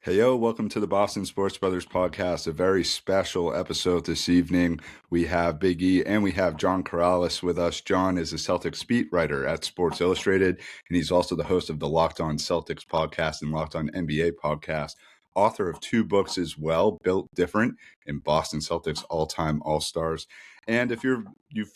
Hey, yo, welcome to the Boston Sports Brothers podcast. A very special episode this evening. We have Big E and we have John Karalis with us. John is a Celtics beat writer at Sports Illustrated, and he's also the host of the Locked On Celtics podcast and Locked On NBA podcast. Author of two books as well, Built Different and Boston Celtics All-Time All-Stars. And if you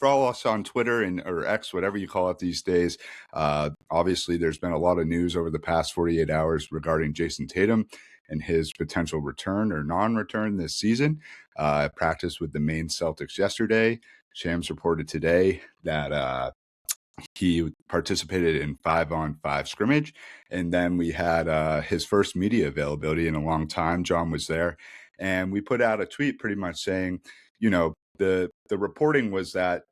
follow us on Twitter or X, whatever you call it these days, obviously there's been a lot of news over the past 48 hours regarding Jason Tatum and his potential return or non-return this season. I practiced with the Maine Celtics yesterday. Shams reported today that he participated in 5-on-5 scrimmage. And then we had his first media availability in a long time. John was there. And we put out a tweet pretty much saying, the reporting was that,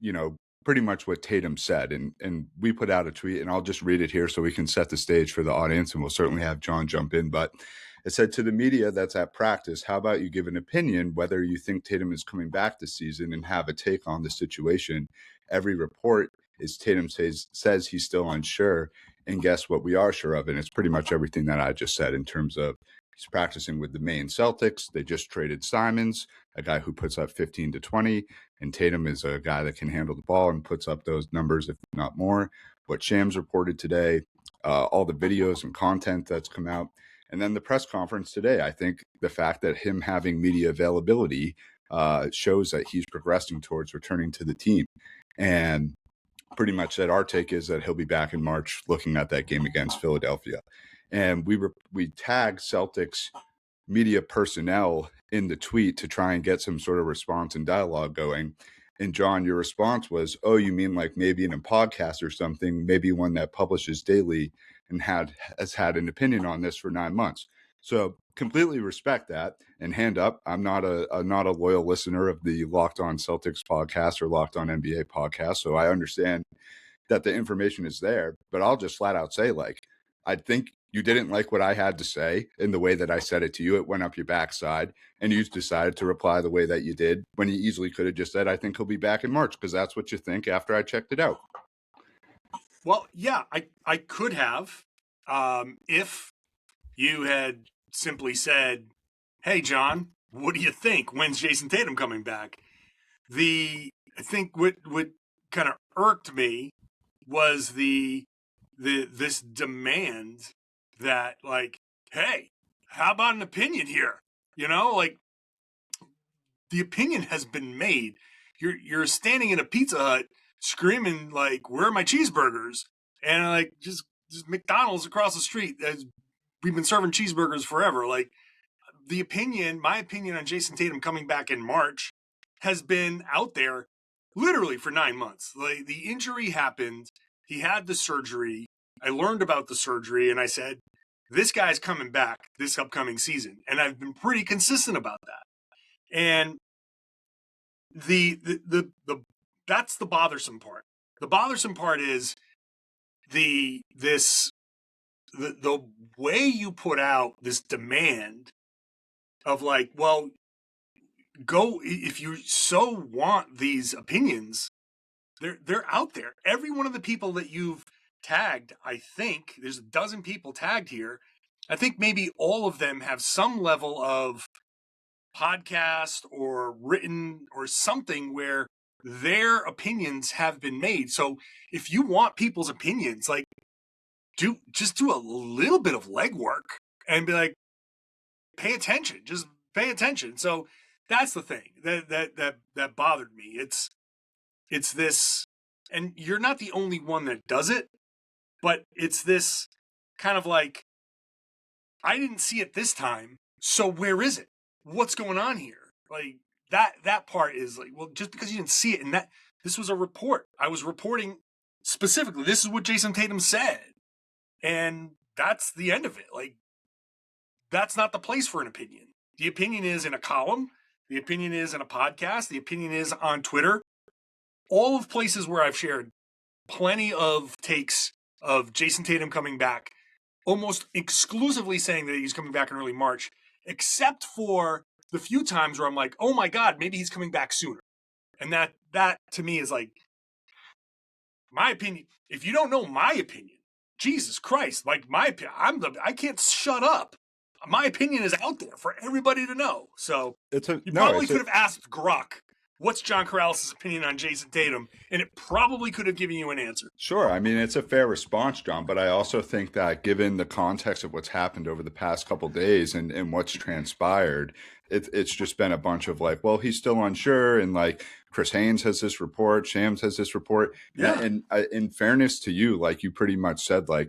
pretty much what Tatum said. And we put out a tweet, and I'll just read it here so we can set the stage for the audience, and we'll certainly have John jump in. But it said, to the media that's at practice, how about you give an opinion whether you think Tatum is coming back this season and have a take on the situation? Every report is Tatum says he's still unsure. And guess what we are sure of? And it's pretty much everything that I just said in terms of he's practicing with the Maine Celtics. They just traded Simons, a guy who puts up 15 to 20. And Tatum is a guy that can handle the ball and puts up those numbers, if not more. What Shams reported today, all the videos and content that's come out. And then the press conference today, I think the fact that him having media availability shows that he's progressing towards returning to the team. And pretty much that our take is that he'll be back in March looking at that game against Philadelphia. And we tagged Celtics media personnel in the tweet to try and get some sort of response and dialogue going. And John, your response was, oh, you mean like maybe in a podcast or something, maybe one that publishes daily and has had an opinion on this for 9 months. So completely respect that and hand up. I'm not a loyal listener of the Locked On Celtics podcast or Locked On NBA podcast. So I understand that the information is there, but I'll just flat out say, I think you didn't like what I had to say in the way that I said it to you. It went up your backside, and you decided to reply the way that you did when you easily could have just said, I think he'll be back in March, because that's what you think after I checked it out. Well, yeah, I could have if you had simply said, hey, John, what do you think? When's Jason Tatum coming back? I think what kind of irked me was this demand that, like, hey, how about an opinion here? The opinion has been made. You're standing in a Pizza Hut screaming, like, where are my cheeseburgers? And like, just McDonald's across the street. We've been serving cheeseburgers forever. Like, my opinion on Jason Tatum coming back in March has been out there literally for 9 months. Like, the injury happened. He had the surgery. I learned about the surgery, and I said, this guy's coming back this upcoming season. And I've been pretty consistent about that. And that's the bothersome part. The bothersome part is the way you put out this demand of, like, well, go, if you so want these opinions, they're out there. Every one of the people that you've tagged, I think there's a dozen people tagged here. I think maybe all of them have some level of podcast or written or something where their opinions have been made. So if you want people's opinions, like, do a little bit of legwork and be like, pay attention, just pay attention. So that's the thing that bothered me. It's this, and you're not the only one that does it, but it's this kind of like, I didn't see it this time, so where is it? What's going on here? Like, that part is like, well, just because you didn't see it, and that this was a report. I was reporting specifically, this is what Jason Tatum said. And that's the end of it. Like, that's not the place for an opinion. The opinion is in a column. The opinion is in a podcast. The opinion is on Twitter. All of places where I've shared plenty of takes of Jason Tatum coming back, almost exclusively saying that he's coming back in early March, except for the few times where I'm like, oh my God, maybe he's coming back sooner. And that to me is like, my opinion. If you don't know my opinion, Jesus Christ, like, my opinion, I can't shut up my opinion is out there for everybody to know. So you no, probably could have asked Grok, what's John Karalis' opinion on Jason Tatum? And it probably could have given you an answer. Sure. I mean, it's a fair response, John, but I also think that given the context of what's happened over the past couple of days and what's transpired, it's just been a bunch of like, well, he's still unsure. And like Chris Haynes has this report, Shams has this report. Yeah. And in fairness to you, like you pretty much said, like,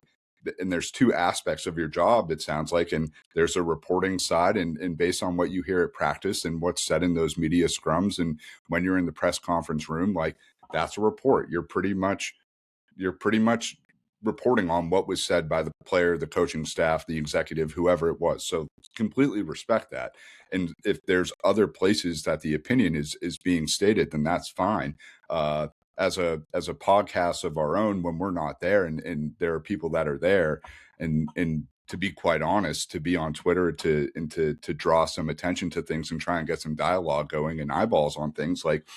and there's two aspects of your job, it sounds like, and there's a reporting side and based on what you hear at practice and what's said in those media scrums and when you're in the press conference room, like that's a report. You're pretty much reporting on what was said by the player, the coaching staff, the executive, whoever it was. So completely respect that. And if there's other places that the opinion is being stated, then that's fine. As a podcast of our own, when we're not there and there are people that are there, and to be quite honest, to be on Twitter to draw some attention to things and try and get some dialogue going and eyeballs on things, like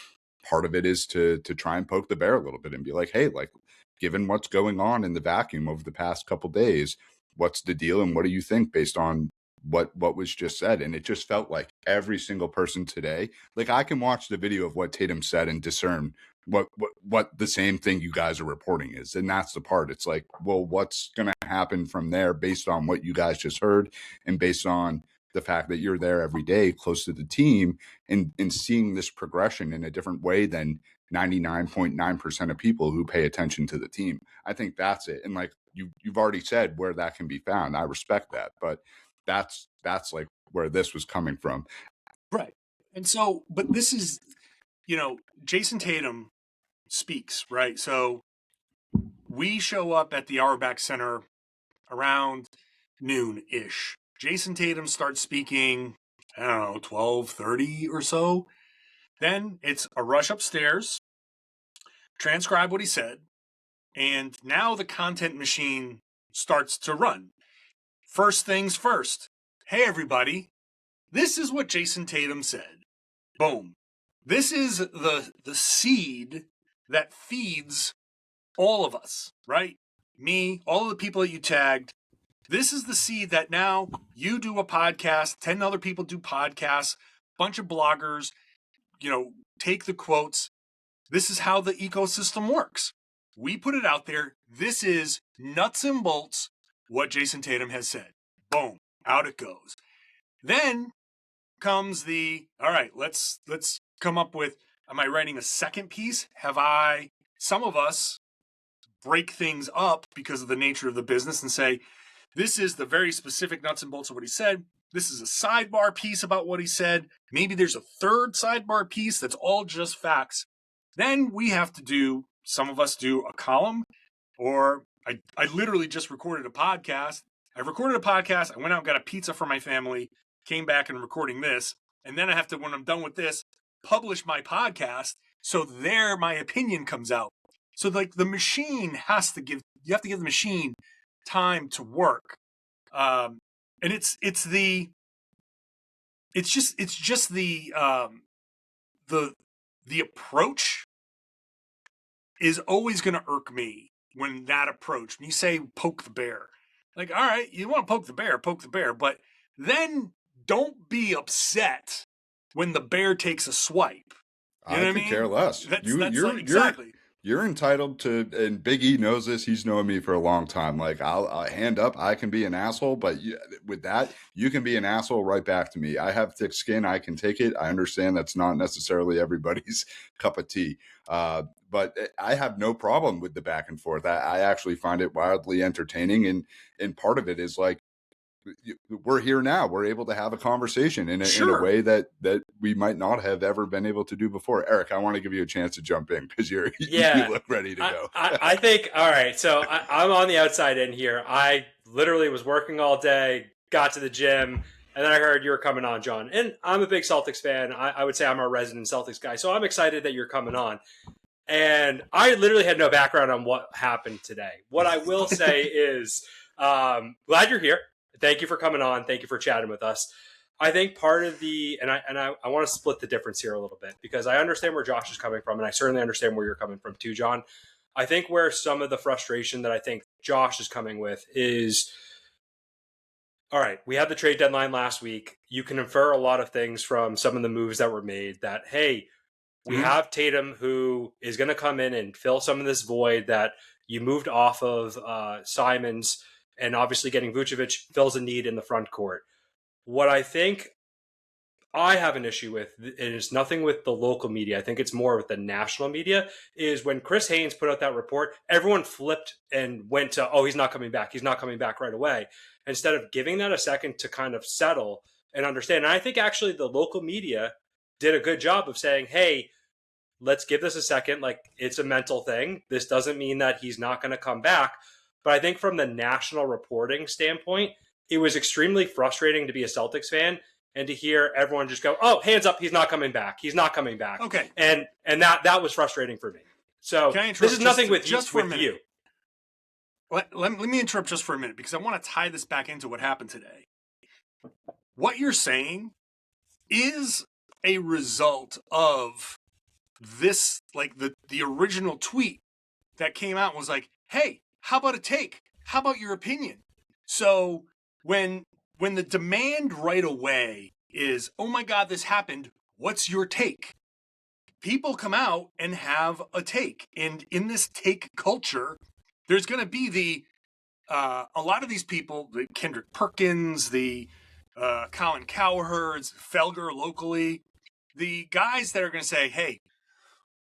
part of it is to try and poke the bear a little bit and be like, hey, like, given what's going on in the vacuum over the past couple days, what's the deal and what do you think based on what was just said? And it just felt like every single person today, like I can watch the video of what Tatum said and discern what the same thing you guys are reporting is. And that's the part. It's like, well, what's going to happen from there based on what you guys just heard and based on the fact that you're there every day close to the team and seeing this progression in a different way than 99.9% of people who pay attention to the team. I think that's it. And like you've already said where that can be found. I respect that, but that's like where this was coming from. Right. And so, but this is, Jason Tatum speaks, right? So we show up at the Auerbach Center around noon-ish. Jason Tatum starts speaking, I don't know, 12:30 or so. Then it's a rush upstairs, transcribe what he said, and now the content machine starts to run. First things first. Hey, everybody. This is what Jason Tatum said. Boom. This is the seed that feeds all of us, right? Me, all of the people that you tagged. This is the seed that now you do a podcast, 10 other people do podcasts, bunch of bloggers, take the quotes. This is how the ecosystem works. We put it out there. This is nuts and bolts what Jason Tatum has said. Boom, out it goes. Then comes all right, let's come up with, am I writing a second piece? Some of us break things up because of the nature of the business and say, this is the very specific nuts and bolts of what he said. This is a sidebar piece about what he said. Maybe there's a third sidebar piece that's all just facts. Then we have to some of us do a column, or I literally just recorded a podcast. I recorded a podcast. I went out and got a pizza for my family, came back and recording this. And then I have to, when I'm done with this, publish my podcast. So there my opinion comes out. So like the machine you have to give the machine time to work. And it's just the approach is always going to irk me when that approach, when you say poke the bear, like, all right, you want to poke the bear, but then don't be upset when the bear takes a swipe. You know what I mean? Care less. Exactly. You're entitled to, and Big E knows this. He's known me for a long time. Like I'll hand up. I can be an asshole, but with that, you can be an asshole right back to me. I have thick skin. I can take it. I understand that's not necessarily everybody's cup of tea. But I have no problem with the back and forth. I actually find it wildly entertaining. And part of it is like, we're here now. We're able to have a conversation in a way that we might not have ever been able to do before. Eric, I want to give you a chance to jump in because you look ready to go. I think, all right, so I'm on the outside in here. I literally was working all day, got to the gym, and then I heard you were coming on, John. And I'm a big Celtics fan. I would say I'm a resident Celtics guy, so I'm excited that you're coming on. And I literally had no background on what happened today. What I will say is, glad you're here. Thank you for coming on. Thank you for chatting with us. I think part of I want to split the difference here a little bit because I understand where Josh is coming from, and I certainly understand where you're coming from too, John. I think where some of the frustration that I think Josh is coming with is all right, we had the trade deadline last week. You can infer a lot of things from some of the moves that were made that, hey, we have Tatum who is going to come in and fill some of this void that you moved off of Simons, and obviously getting Vucevic fills a need in the front court. What I think I have an issue with, and it's nothing with the local media, I think it's more with the national media, is when Chris Haynes put out that report, everyone flipped and went to, oh, he's not coming back. He's not coming back right away. Instead of giving that a second to kind of settle and understand. And I think actually the local media did a good job of saying, hey, let's give this a second. Like, it's a mental thing. This doesn't mean that he's not going to come back. But I think from the national reporting standpoint, it was extremely frustrating to be a Celtics fan and to hear everyone just go, oh, hands up, he's not coming back. He's not coming back. Okay. And that was frustrating for me. So this is nothing with you. Let me interrupt just for a minute because I want to tie this back into what happened today. What you're saying is a result of this, like the original tweet that came out was like, hey, how about a take? How about your opinion? So when the demand right away is, oh my God, this happened, what's your take? People come out and have a take. And in this take culture, there's going to be a lot of these people, the Kendrick Perkins, the Colin Cowherds, Felger locally, the guys that are going to say, hey,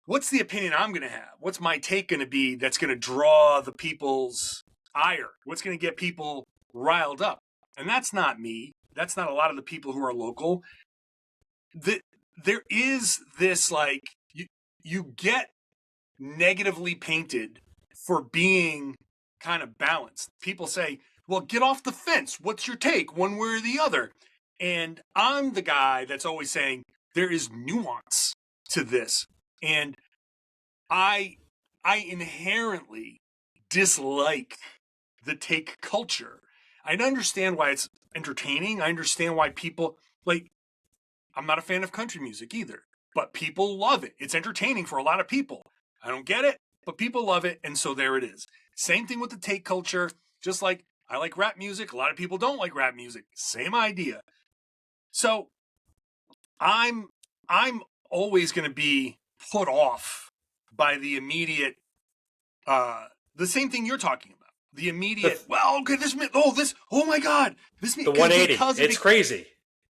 what's the opinion I'm going to have? What's my take going to be that's going to draw the people's ire? What's going to get people riled up? And that's not me. That's not a lot of the people who are local. There is this, like, you get negatively painted for being kind of balanced. People say, well, get off the fence. What's your take, one way or the other? And I'm the guy that's always saying there is nuance to this. And I inherently dislike the take culture. I understand why it's entertaining. I understand why people, like, I'm not a fan of country music either, but people love it. It's entertaining for a lot of people. I don't get it, but people love it, and so there it is. Same thing with the take culture. Just like I like rap music, a lot of people don't like rap music. Same idea. So I'm always going to be put off by the immediate, the same thing you're talking about. The immediate, well, okay, oh my God, this the 180. It's crazy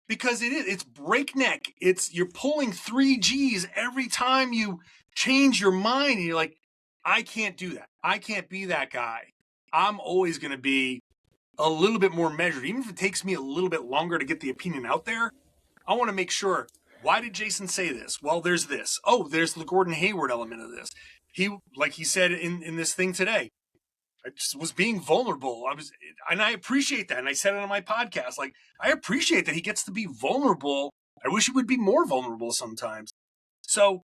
because it is. It's breakneck. You're pulling 3 Gs every time you change your mind, and you're like, I can't do that. I can't be that guy. I'm always going to be a little bit more measured, even if it takes me a little bit longer to get the opinion out there. I want to make sure. Why did Jason say this? Well, there's this. Oh, there's the Gordon Hayward element of this. Like he said in this thing today, I just was being vulnerable. And I appreciate that. And I said it on my podcast. Like, I appreciate that he gets to be vulnerable. I wish he would be more vulnerable sometimes. So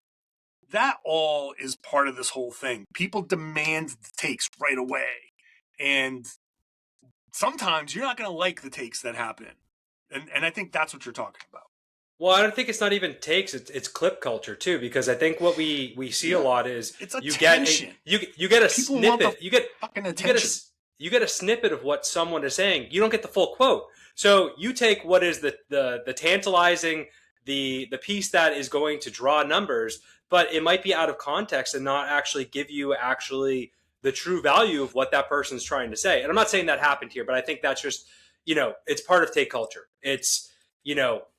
that all is part of this whole thing. People demand the takes right away. And sometimes you're not going to like the takes that happen. And I think that's what you're talking about. Well, I don't think it's not even takes; it's clip culture too. Because I think what we see a lot is it's attention. You get a People snippet. Want the fucking attention. You get a snippet of what someone is saying. You don't get the full quote. So you take what is the tantalizing, the piece that is going to draw numbers, but it might be out of context and not actually give you actually the true value of what that person's trying to say. And I'm not saying that happened here, but I think that's just, it's part of take culture. It's,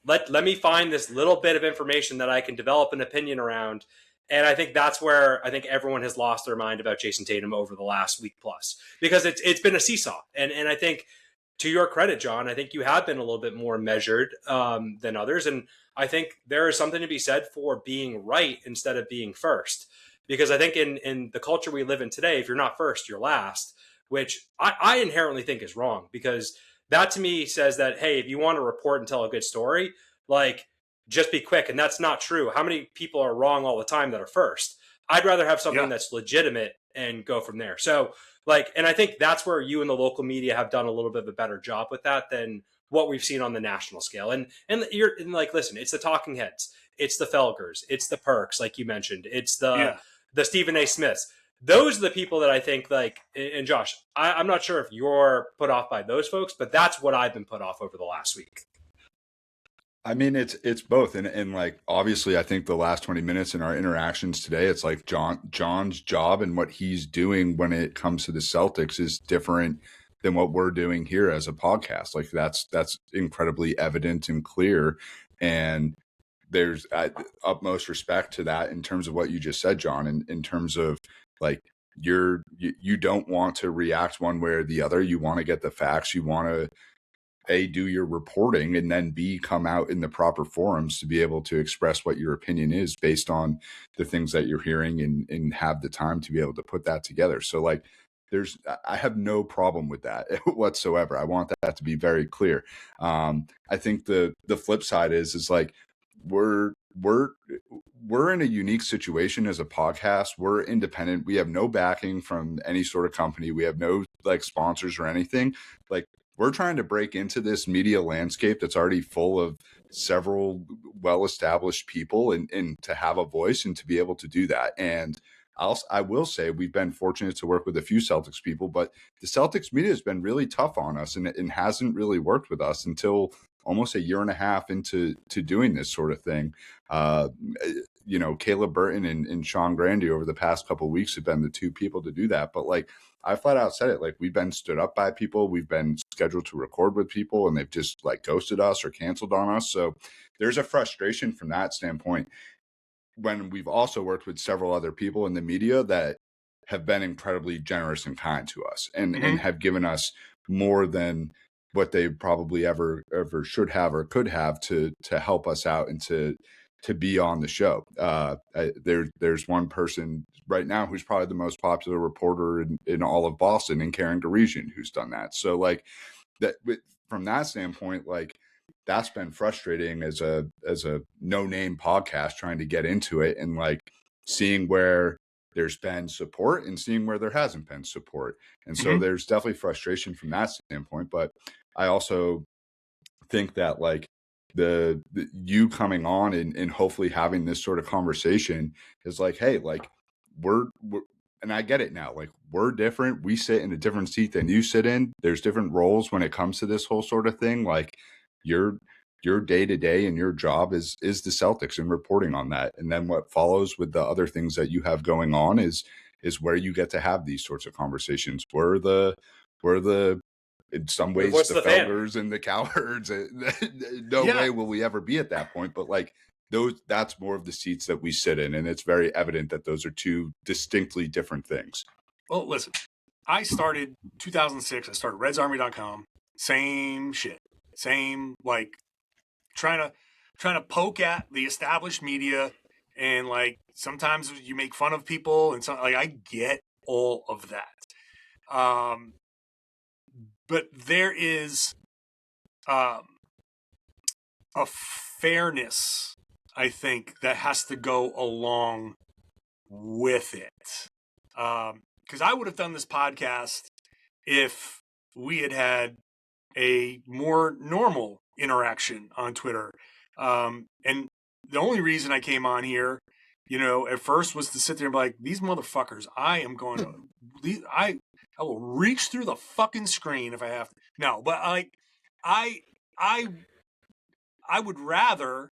let me find this little bit of information that I can develop an opinion around. And I think that's where I think everyone has lost their mind about Jason Tatum over the last week plus, because it's been a seesaw. And I think, to your credit, John, I think you have been a little bit more measured than others. And I think there is something to be said for being right instead of being first. Because I think in the culture we live in today, if you're not first, you're last, which I inherently think is wrong, because that to me says that, hey, if you want to report and tell a good story, like, just be quick. And that's not true. How many people are wrong all the time that are first? I'd rather have something that's legitimate and go from there. So, and I think that's where you and the local media have done a little bit of a better job with that than what we've seen on the national scale. And listen, it's the talking heads, it's the Felgers, it's the Perks, like you mentioned, it's the Stephen A. Smiths. those are the people that I think, like, and Josh, I'm not sure if you're put off by those folks, but that's what I've been put off over the last week. I mean, it's both, and like obviously, I think the last 20 minutes in our interactions today, it's like John's job and what he's doing when it comes to the Celtics is different than what we're doing here as a podcast. Like that's incredibly evident and clear, and there's utmost respect to that in terms of what you just said, John, in terms of like you don't want to react one way or the other. You want to get the facts. You want to do your reporting, and then B, come out in the proper forums to be able to express what your opinion is based on the things that you're hearing, and have the time to be able to put that together. So like I have no problem with that whatsoever. I want that to be very clear. I think the flip side is like we're in a unique situation as a podcast. We're independent. We have no backing from any sort of company. We have no like sponsors or anything. Like we're trying to break into this media landscape that's already full of several well-established people, and to have a voice and to be able to do that. And I will say we've been fortunate to work with a few Celtics people, but the Celtics media has been really tough on us, and hasn't really worked with us until almost a year and a half into doing this sort of thing. Caleb Burton and Sean Grandy over the past couple of weeks have been the two people to do that. But like I flat out said it, like we've been stood up by people, we've been scheduled to record with people, and they've just like ghosted us or canceled on us. So there's a frustration from that standpoint, when we've also worked with several other people in the media that have been incredibly generous and kind to us, and have given us more than what they probably ever should have or could have to help us out and to be on the show. There's one person right now who's probably the most popular reporter in all of Boston, in Karen Garesian, who's done that. So like that, from that standpoint, like that's been frustrating as a no-name podcast trying to get into it, and like seeing where there's been support and seeing where there hasn't been support. And so there's definitely frustration from that standpoint. But I also think that like the you coming on and hopefully having this sort of conversation is like, hey, like we're and I get it now. Like we're different. We sit in a different seat than you sit in. There's different roles when it comes to this whole sort of thing. Like your day to day and your job is the Celtics and reporting on that. And then what follows with the other things that you have going on is where you get to have these sorts of conversations. We're the in some ways the Felgers and the Cowards. No way will we ever be at that point. But like that's more of the seats that we sit in, and it's very evident that those are two distinctly different things. Well, listen, I started 2006. I started redsarmy.com. Same shit. Same, like trying to poke at the established media, and like sometimes you make fun of people, and so like I get all of that. But there is a fairness, I think, that has to go along with it. Because I would have done this podcast if we had a more normal interaction on Twitter. And the only reason I came on here, at first was to sit there and be like, these motherfuckers, I am going to, I will reach through the fucking screen if I have to. No, but like, I would rather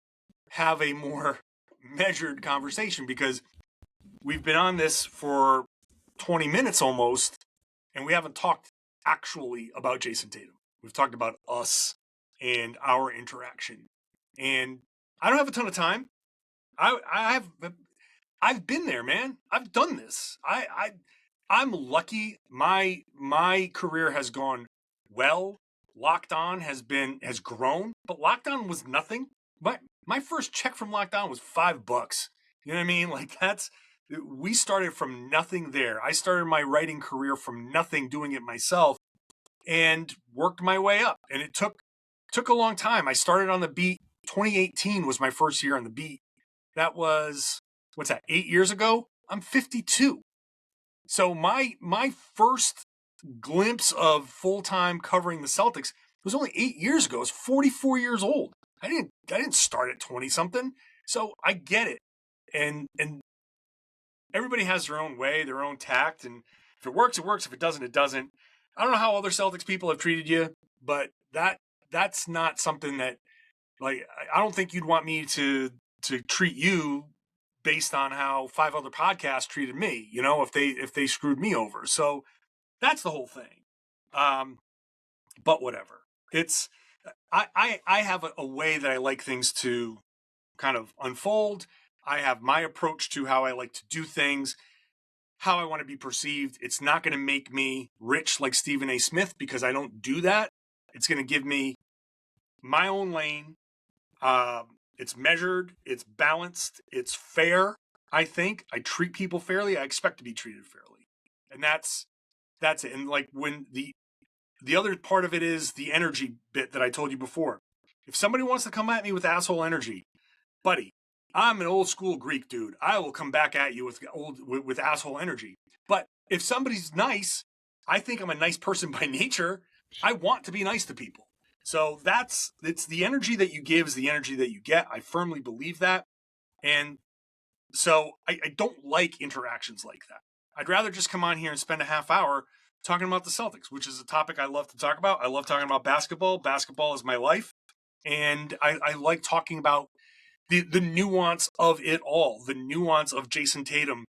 have a more measured conversation, because we've been on this for 20 minutes almost, and we haven't talked actually about Jason Tatum. We've talked about us and our interaction. And I don't have a ton of time. I've been there, man. I've done this. I'm lucky. My career has gone well. Locked On has grown, but Locked On was nothing. But my first check from Locked On was $5. You know what I mean? Like we started from nothing there. I started my writing career from nothing, doing it myself, and worked my way up. And it took a long time. I started on the beat. 2018 was my first year on the beat. That was, 8 years ago? I'm 52. So my first glimpse of full-time covering the Celtics was only 8 years ago. I was 44 years old. I didn't start at 20 something. So I get it. And everybody has their own way, their own tact, and if it works, it works. If it doesn't, it doesn't. I don't know how other Celtics people have treated you, but that's not something that, like, I don't think you'd want me to treat you based on how 5 other podcasts treated me, if they screwed me over. So that's the whole thing. But whatever. It's I have a way that I like things to kind of unfold. I have my approach to how I like to do things, how I want to be perceived. It's not going to make me rich like Stephen A. Smith because I don't do that. It's going to give me my own lane. It's measured, it's balanced, it's fair. I think I treat people fairly. I expect to be treated fairly, and that's it. And like when the other part of it is the energy bit that I told you before. If somebody wants to come at me with asshole energy, buddy, I'm an old school Greek dude. I will come back at you with asshole energy. But if somebody's nice, I think I'm a nice person by nature. I want to be nice to people. So it's the energy that you give is the energy that you get. I firmly believe that. And so I don't like interactions like that. I'd rather just come on here and spend a half hour talking about the Celtics, which is a topic I love to talk about. I love talking about basketball. Basketball is my life. And I like talking about the nuance of it all, the nuance of Jason Tatum,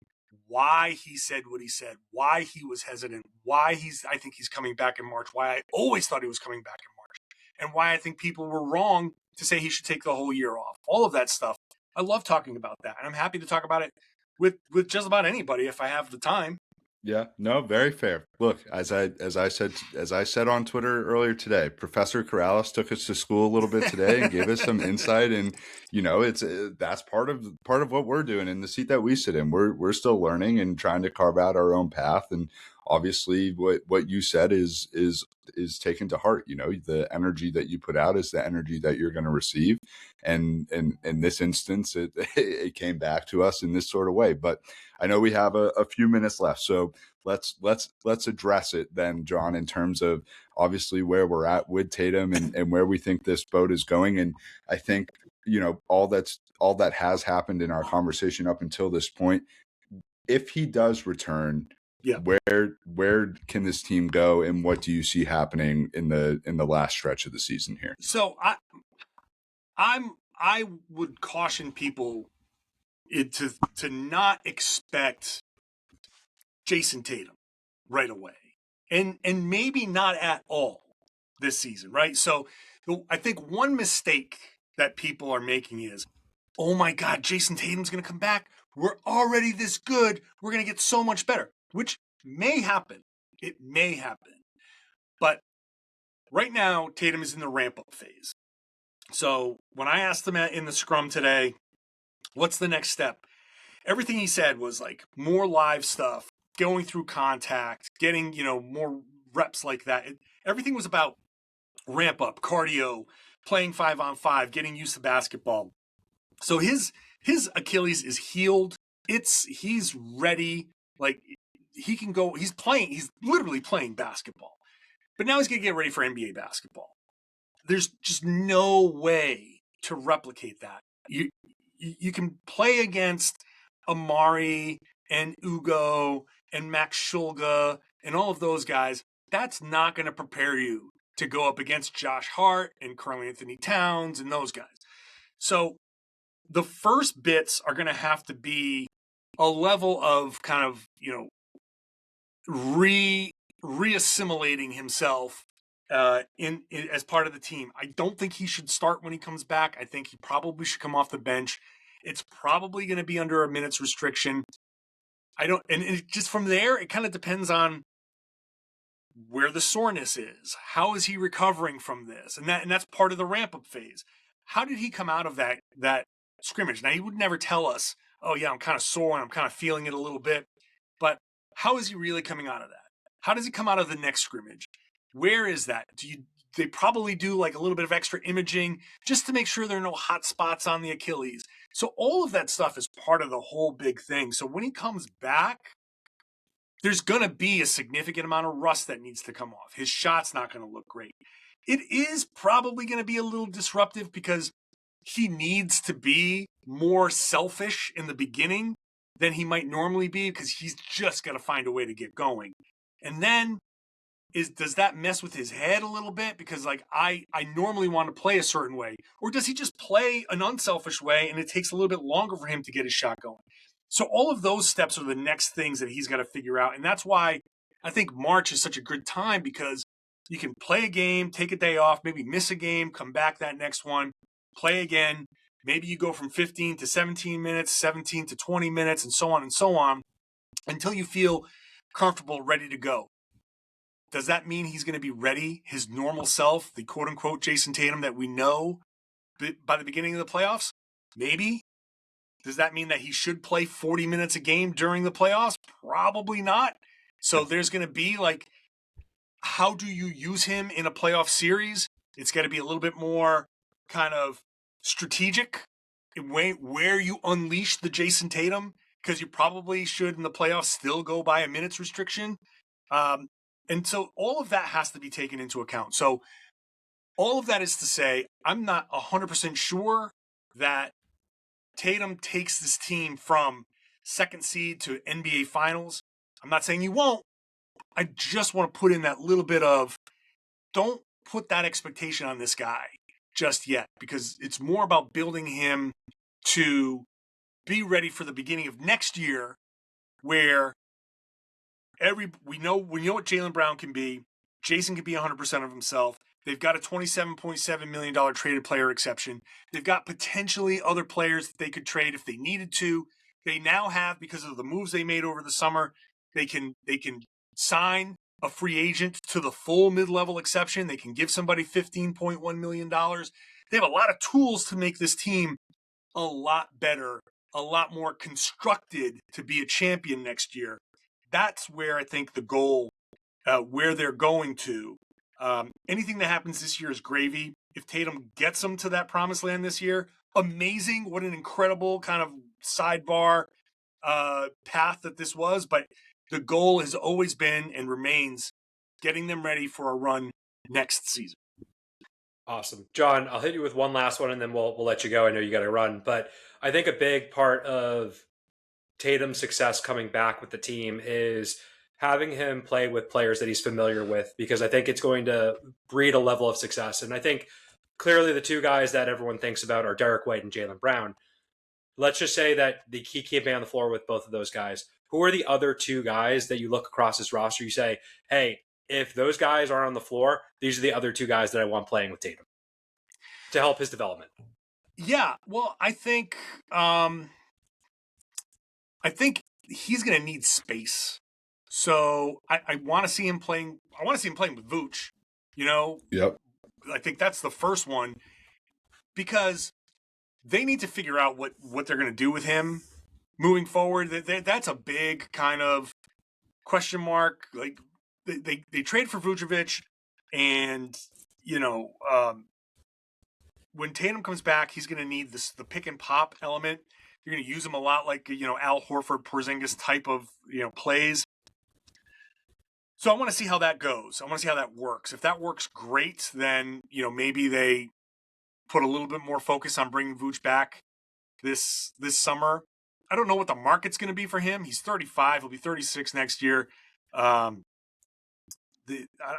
why he said what he said, why he was hesitant, why I think he's coming back in March, why I always thought he was coming back in March, and why I think people were wrong to say he should take the whole year off. All of that stuff. I love talking about that. And I'm happy to talk about it with just about anybody if I have the time. Yeah, no, very fair. Look, as I said on Twitter earlier today, Professor Karalis took us to school a little bit today and gave us some insight. And it's that's part of what we're doing in the seat that we sit in. We're still learning and trying to carve out our own path. And obviously, what you said is taken to heart. The energy that you put out is the energy that you're going to receive. And in this instance, it came back to us in this sort of way. But I know we have a few minutes left, so let's address it then, John, in terms of obviously where we're at with Tatum and where we think this boat is going. And I think all that has happened in our conversation up until this point. If he does return, yeah, where can this team go, and what do you see happening in the last stretch of the season here? So I would caution people to not expect Jason Tatum right away, and maybe not at all this season, right? So I think one mistake that people are making is, oh my God, Jason Tatum's going to come back. We're already this good. We're going to get so much better, which may happen. It may happen. But right now, Tatum is in the ramp-up phase. So when I asked him in the scrum today, what's the next step? Everything he said was like more live stuff, going through contact, getting, more reps like that. Everything was about ramp up, cardio, playing 5-on-5, getting used to basketball. So his Achilles is healed. He's ready. Like he can go, he's literally playing basketball. But now he's going to get ready for NBA basketball. There's just no way to replicate that. You can play against Amari and Hugo and Max Shulga and all of those guys. That's not going to prepare you to go up against Josh Hart and Karl-Anthony Towns and those guys. So the first bits are going to have to be a level of kind of, reassimilating himself in as part of the team. I don't think he should start when he comes back. I think he probably should come off the bench. It's probably going to be under a minutes restriction. And it just from there, it kind of depends on where the soreness is. How is he recovering from this? And that's part of the ramp up phase. How did he come out of that scrimmage? Now, he would never tell us, oh yeah, I'm kind of sore and I'm kind of feeling it a little bit. But how is he really coming out of that? How does he come out of the next scrimmage? Where is that? They probably do like a little bit of extra imaging just to make sure there are no hot spots on the Achilles. So all of that stuff is part of the whole big thing. So when he comes back, there's going to be a significant amount of rust that needs to come off. His shot's not going to look great. It is probably going to be a little disruptive because he needs to be more selfish in the beginning than he might normally be because he's just got to find a way to get going. And then does that mess with his head a little bit? Because like I normally want to play a certain way, or does he just play an unselfish way and it takes a little bit longer for him to get his shot going? So all of those steps are the next things that he's got to figure out. And that's why I think March is such a good time, because you can play a game, take a day off, maybe miss a game, come back that next one, play again. Maybe you go from 15 to 17 minutes, 17 to 20 minutes, and so on, until you feel comfortable, ready to go. Does that mean he's going to be ready, his normal self, the quote-unquote Jason Tatum that we know by the beginning of the playoffs? Maybe. Does that mean that he should play 40 minutes a game during the playoffs? Probably not. So there's going to be like, how do you use him in a playoff series? It's got to be a little bit more kind of strategic in where you unleash the Jason Tatum, because you probably should in the playoffs still go by a minutes restriction. And so all of that has to be taken into account. So all of that is to say, I'm not 100% sure that Tatum takes this team from second seed to NBA Finals. I'm not saying you won't. I just want to put in that little bit of, don't put that expectation on this guy just yet, because it's more about building him to be ready for the beginning of next year, where we know what Jaylen Brown can be. Jason can be 100% of himself. They've got a $27.7 million traded player exception. They've got potentially other players that they could trade if they needed to. They now have, because of the moves they made over the summer, they can sign a free agent to the full mid-level exception. They can give somebody $15.1 million. They have a lot of tools to make this team a lot better, a lot more constructed to be a champion next year. That's where I think the goal, where they're going to. Anything that happens this year is gravy. If Tatum gets them to that promised land this year, amazing. What an incredible kind of sidebar path that this was. But the goal has always been and remains getting them ready for a run next season. Awesome. John, I'll hit you with one last one and then we'll let you go. I know you got to run, but I think a big part of Tatum's success coming back with the team is having him play with players that he's familiar with, because I think it's going to breed a level of success. And I think clearly the two guys that everyone thinks about are Derek White and Jaylen Brown. Let's just say that he can't be on the floor with both of those guys. Who are the other two guys that you look across this roster, you say, hey, if those guys aren't on the floor, these are the other two guys that I want playing with Tatum to help his development? Yeah, well, I think he's going to need space. So I want to see him playing. I want to see him playing with Vooch. Yep. I think that's the first one, because they need to figure out what they're going to do with him moving forward. That's a big kind of question mark. Like they trade for Vucevic, and when Tatum comes back, he's going to need the pick and pop element. You're going to use him a lot like Al Horford, Porzingis type of plays. So I want to see how that goes. I want to see how that works. If that works great, then maybe they put a little bit more focus on bringing Vooch back this summer. I don't know what the market's going to be for him. He's 35. He'll be 36 next year. I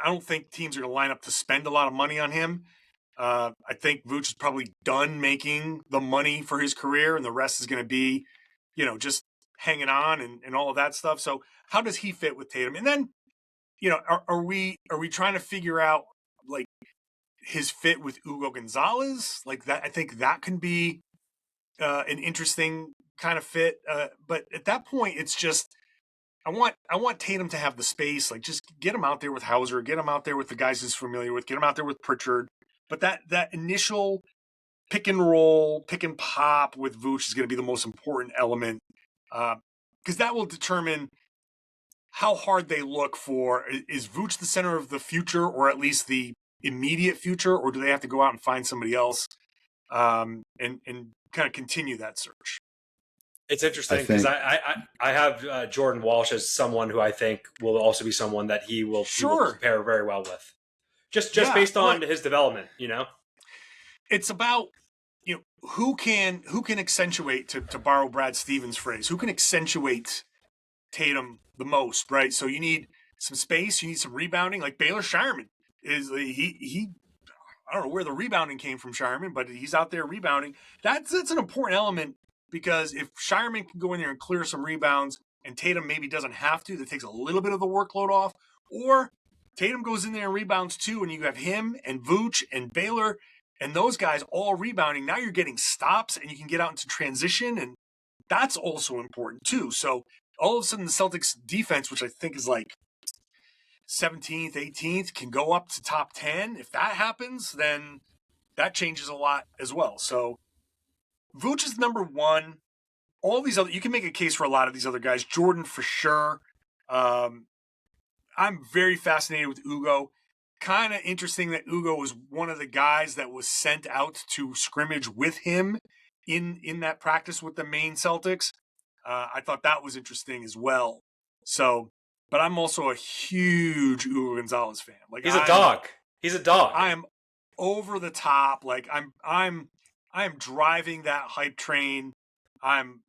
don't think teams are going to line up to spend a lot of money on him. I think Vooch is probably done making the money for his career, and the rest is going to be, just hanging on and all of that stuff. So how does he fit with Tatum? And then, are we trying to figure out like his fit with Hugo Gonzalez? Like that, I think that can be an interesting kind of fit. But at that point, it's just, I want Tatum to have the space. Like, just get him out there with Hauser, get him out there with the guys he's familiar with, get him out there with Pritchard. But that initial pick and roll, pick and pop with Vooch is going to be the most important element, because that will determine how hard they look for. Is Vooch the center of the future, or at least the immediate future, or do they have to go out and find somebody else and kind of continue that search? It's interesting because I have Jordan Walsh as someone who I think will also be someone that he will pair very well with. Just based on his development, It's about who can accentuate, to borrow Brad Stevens' phrase, who can accentuate Tatum the most, right? So you need some space, you need some rebounding. Like Baylor Shireman is he I don't know where the rebounding came from, Shireman, but he's out there rebounding. That's an important element, because if Shireman can go in there and clear some rebounds and Tatum maybe doesn't have to, that takes a little bit of the workload off. Or Tatum goes in there and rebounds too, and you have him and Vooch and Baylor and those guys all rebounding. Now you're getting stops and you can get out into transition, and that's also important too. So all of a sudden the Celtics defense, which I think is like 17th, 18th, can go up to top 10. If that happens, then that changes a lot as well. So Vooch is number one. All these other, you can make a case for a lot of these other guys. Jordan for sure. I'm very fascinated with Hugo. Kind of interesting that Hugo was one of the guys that was sent out to scrimmage with him in that practice with the Maine Celtics. I thought that was interesting as well. So, but I'm also a huge Hugo Gonzalez fan. Like, he's a dog. He's a dog. I am over the top. Like I'm driving that hype train. I'm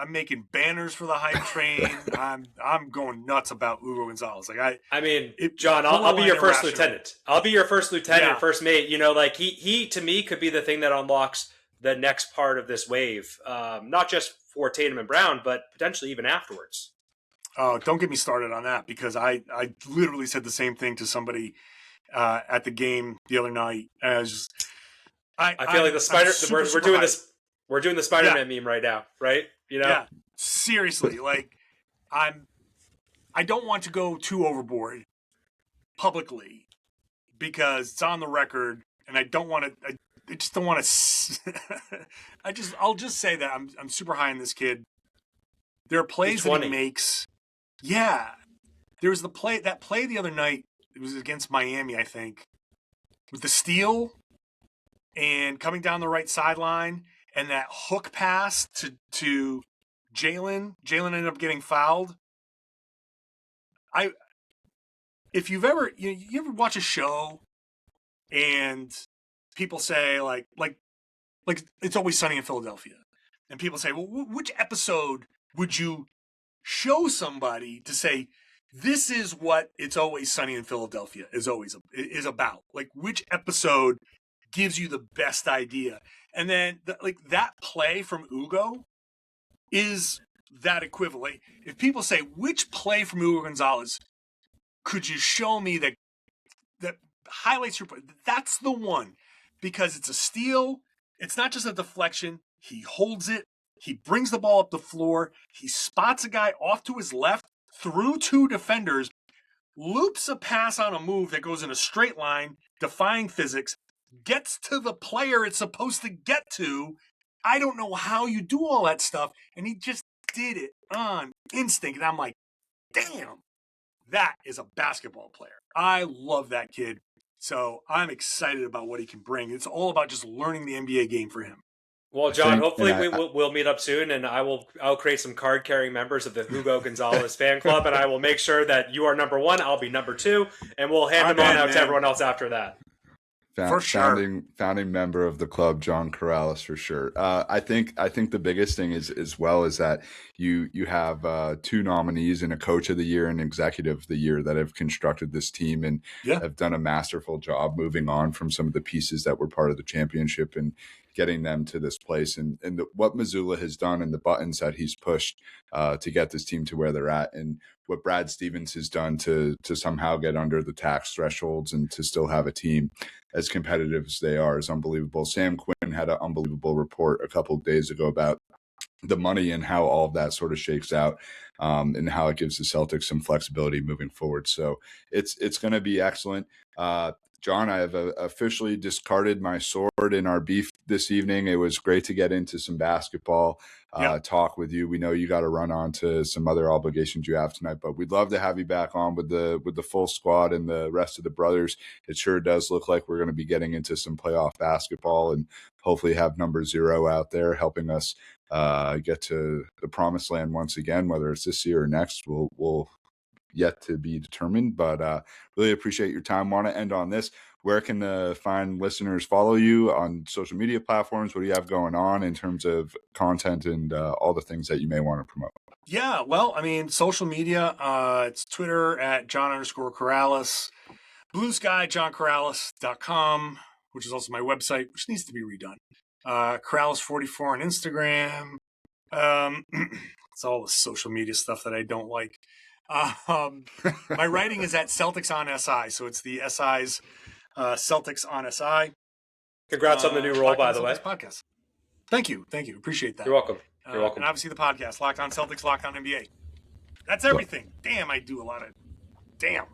making banners for the hype train. I'm going nuts about Hugo Gonzalez. Like I mean, John, I'll be your first lieutenant. I'll be your first lieutenant, first mate. Like he to me could be the thing that unlocks the next part of this wave. Not just for Tatum and Brown, but potentially even afterwards. Oh, don't get me started on that, because I literally said the same thing to somebody at the game the other night. I feel like the spider. We're doing this. We're doing the Spider-Man meme right now, right? Yeah, seriously. Like, I don't want to go too overboard publicly, because it's on the record, and I don't want to. I just don't want to. I'll just say that I'm super high on this kid. There are plays that he makes. Yeah, there was that play the other night. It was against Miami, I think, with the steal and coming down the right sideline. And that hook pass to Jalen ended up getting fouled. If you've ever you ever watch a show and people say like It's Always Sunny in Philadelphia, and people say, well, which episode would you show somebody to say this is what It's Always Sunny in Philadelphia is about? Like, which episode gives you the best idea? And then that play from Hugo is that equivalent. If people say, which play from Hugo Gonzalez could you show me that highlights your play? That's the one, because it's a steal. It's not just a deflection. He holds it. He brings the ball up the floor. He spots a guy off to his left through two defenders, loops a pass on a move that goes in a straight line, defying physics, gets to the player it's supposed to get to. I don't know how you do all that stuff, and he just did it on instinct. And I'm like, damn, that is a basketball player. I love that kid. So I'm excited about what he can bring. It's all about just learning the NBA game for him. Well, John, hopefully we'll meet up soon, and I'll create some card-carrying members of the Hugo Gonzalez fan club, and I will make sure that you are number one, I'll be number two, and we'll hand them on out to everyone else after that. For sure. Founding member of the club, John Karalis, for sure. I think the biggest thing is that you have two nominees and a coach of the year and executive of the year that have constructed this team and have done a masterful job moving on from some of the pieces that were part of the championship and getting them to this place. And what Mazzulla has done and the buttons that he's pushed to get this team to where they're at, and what Brad Stevens has done to somehow get under the tax thresholds and to still have a team as competitive as they are is unbelievable. Sam Quinn had an unbelievable report a couple of days ago about the money and how all of that sort of shakes out, and how it gives the Celtics some flexibility moving forward. So it's going to be excellent. John, I have officially discarded my sword in our beef this evening. It was great to get into some basketball talk with you. We know you got to run on to some other obligations you have tonight, but we'd love to have you back on with the full squad and the rest of the brothers. It sure does look like we're going to be getting into some playoff basketball and hopefully have number 0 out there helping us get to the promised land once again, whether it's this year or next. We'll yet to be determined, but really appreciate your time. Want to end on this. where can the fine listeners follow you on social media platforms? What do you have going on in terms of content and all the things that you may want to promote? Yeah, well, I mean, social media, it's Twitter at John_Karalis, Blue Sky, johnkaralis.com, which is also my website, which needs to be redone. Karalis44 on Instagram. It's all the social media stuff that I don't like. My writing is at Celtics on SI, so it's the SI's Celtics on SI. Congrats on the new role, by the way. Podcast. Thank you. Appreciate that. You're welcome. You're welcome. And obviously the podcast, Locked On Celtics, Locked On NBA. That's everything. Damn, I do a lot of. Damn.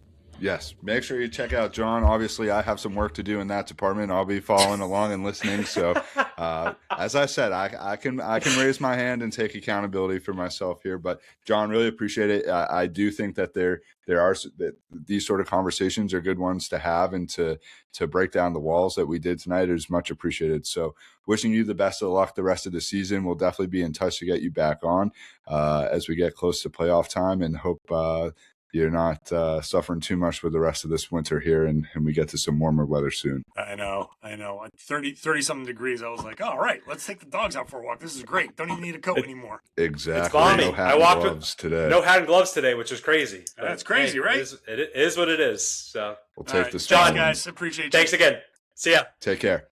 Yes. Make sure you check out John. Obviously, I have some work to do in that department. I'll be following along and listening. So, as I said, I can raise my hand and take accountability for myself here. But John, really appreciate it. I do think that there are that these sort of conversations are good ones to have, and to break down the walls that we did tonight is much appreciated. So, wishing you the best of luck the rest of the season. We'll definitely be in touch to get you back on as we get close to playoff time, and hope you're not suffering too much with the rest of this winter here, and we get to some warmer weather soon. I know. At 30-something degrees, I was like, all right, let's take the dogs out for a walk. This is great. Don't even need a coat anymore. Exactly. It's balmy. No hat and gloves today. No hat and gloves today, which is crazy. That's crazy, right? It is what it is. So We'll take right. this. Thanks, guys. Appreciate you. Thanks again. See ya. Take care.